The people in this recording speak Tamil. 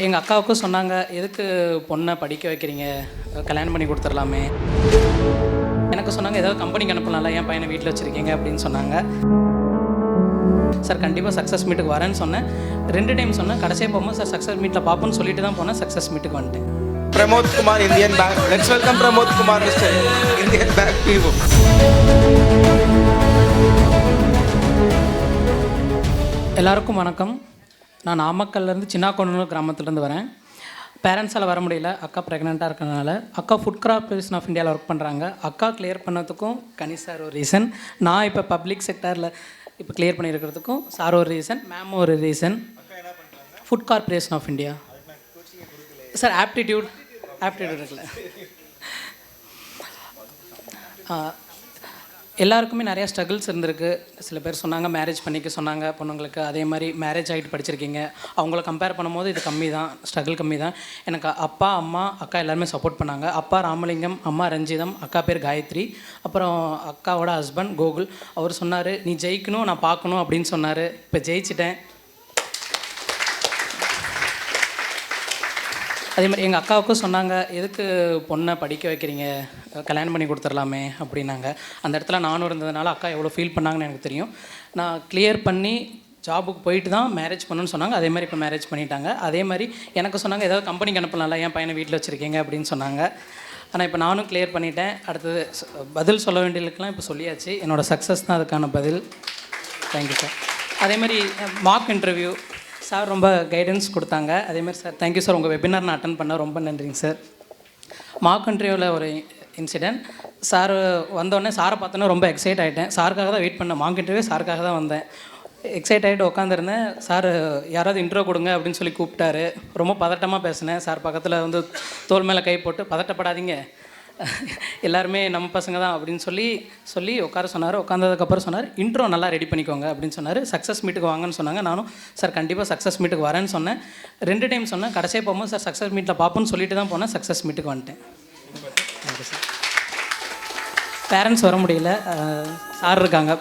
எங்கள் அக்காவுக்கும் சொன்னாங்க, எதுக்கு பொண்ணை படிக்க வைக்கிறீங்க, கல்யாணம் பண்ணி கொடுத்துடலாமே. எனக்கு சொன்னாங்க, ஏதாவது கம்பெனிக்கு அனுப்பலாம்ல, என் பையனை வீட்டில் வச்சுருக்கீங்க அப்படின்னு சொன்னாங்க. சார் கண்டிப்பாக சக்ஸஸ் மீட்டுக்கு வரேன்னு சொன்னேன். 2 டைம் சொன்னேன். கடைசியாக போகும்போது சார் சக்ஸஸ் மீட்டில் பார்ப்போன்னு சொல்லிட்டு தான் போனேன். சக்ஸஸ் மீட்டுக்கு வந்துட்டேன். Pramod Kumar, Indian Bank. Let's welcome Pramod Kumar mister Indian Bank PO. எல்லாருக்கும் வணக்கம். நான் நாமக்கல்லேருந்து சின்னாக்கோனூர் கிராமத்துலேருந்து வரேன். பேரண்ட்ஸால் வர முடியல, அக்கா ப்ரெக்னெண்ட்டாக இருக்கிறதுனால. அக்கா ஃபுட் கார்ப்பரேஷன் ஆஃப் இந்தியாவில் ஒர்க் பண்ணுறாங்க. அக்கா கிளியர் பண்ணதுக்கும் கனி சார் ஒரு ரீசன், நான் இப்போ பப்ளிக் செக்டரில் இப்போ கிளியர் பண்ணியிருக்கிறதுக்கும் சார் ஒரு ரீசன், மேம் ஒரு reason. Food corporation of India sir aptitude இருக்குல்ல. எல்லாருக்குமே நிறையா ஸ்ட்ரகிள்ஸ் இருந்திருக்கு. சில பேர் சொன்னாங்க மேரேஜ் பண்ணிக்க சொன்னாங்க பொண்ணுங்களுக்கு. அதே மாதிரி மேரேஜ் ஆகிட்டு படிச்சிருக்கீங்க. அவங்கள கம்பேர் பண்ணும்போது இது கம்மி தான், ஸ்ட்ரகிள் கம்மி தான். எனக்கு அப்பா, அம்மா, அக்கா எல்லாருமே சப்போர்ட் பண்ணாங்க. அப்பா ராமலிங்கம், அம்மா ரஞ்சிதம், அக்கா பேர் காயத்ரி. அப்புறம் அக்காவோட ஹஸ்பண்ட் கோகுல். அவர் சொன்னார், நீ ஜெயிக்கணும், நான் பார்க்கணும் அப்படின்னு சொன்னார். இப்போ ஜெயிச்சிட்டேன். அதே மாதிரி எங்கள் அக்காவுக்கும் சொன்னாங்க, எதுக்கு பொண்ணை படிக்க வைக்கிறீங்க, கல்யாணம் பண்ணி கொடுத்துடலாமே அப்படின்னாங்க. அந்த இடத்துல நானும் இருந்ததுனால அக்கா எவ்வளோ ஃபீல் பண்ணாங்கன்னு எனக்கு தெரியும். நான் கிளியர் பண்ணி ஜாபுக்கு போயிட்டு தான் மேரேஜ் பண்ணணும்னு சொன்னாங்க. அதே மாதிரி இப்போ மேரேஜ் பண்ணிட்டாங்க. அதே மாதிரி எனக்கு சொன்னாங்க, ஏதாவது கம்பெனிக்கு அனுப்பலாம்ல, என் பையனை வீட்டில் வச்சுருக்கீங்க அப்படின்னு சொன்னாங்க. ஆனால் இப்போ நானும் கிளியர் பண்ணிட்டேன். அடுத்தது பதில் சொல்ல வேண்டியதுக்கெலாம் இப்போ சொல்லியாச்சு. என்னோடய சக்ஸஸ் தான் அதுக்கான பதில். Thank you sir. அதே மாதிரி மார்க் இன்டர்வியூ சார் ரொம்ப கைடன்ஸ் கொடுத்தாங்க. அதேமாதிரி சார் தேங்க்யூ சார், உங்கள் வெபினார் நான் அட்டன் பண்ண ரொம்ப நன்றிங்க சார். மார்க் இன்டர்வியூவில் ஒரு இன்சிடென்ட். சார் வந்தோடனே சாரை பார்த்தோன்னே ரொம்ப எக்ஸைட் ஆகிட்டேன். சாருக்காக தான் வெயிட் பண்ணேன். மார்க் இன்டர்வியூ சாருக்காக தான் வந்தேன். எக்ஸைட் ஆகிட்டு உட்காந்துருந்தேன். சார் யாராவது இன்ட்ரோ கொடுங்க அப்படின்னு சொல்லி கூப்பிட்டாரு. ரொம்ப பதட்டமாக பேசினேன். சார் பக்கத்தில் வந்து தோள் மேலே கை போட்டு, பதட்டப்படாதீங்க, எல்லாருமே நம்ம பசங்க தான் அப்படின்னு சொல்லி உட்கார சொன்னார். உட்காந்ததுக்கப்புறம் சொன்னார், இன்ட்ரோ நல்லா ரெடி பண்ணிக்கோங்க அப்படின்னு சொன்னார். சக்ஸஸ் மீட்டுக்கு வாங்கன்னு சொன்னாங்க. நானும் சார் கண்டிப்பாக சக்ஸஸ் மீட்டுக்கு வரேன்னு சொன்னேன். 2 டைம் சொன்னேன். கடைசியாக போகும்போது சார் சக்ஸஸ் மீட்டில் பார்ப்போன்னு சொல்லிட்டு தான் போனேன். சக்ஸஸ் மீட்டுக்கு வந்துட்டேன். Thank you sir. பேரண்ட்ஸ் வர முடியல, சார் இருக்காங்க.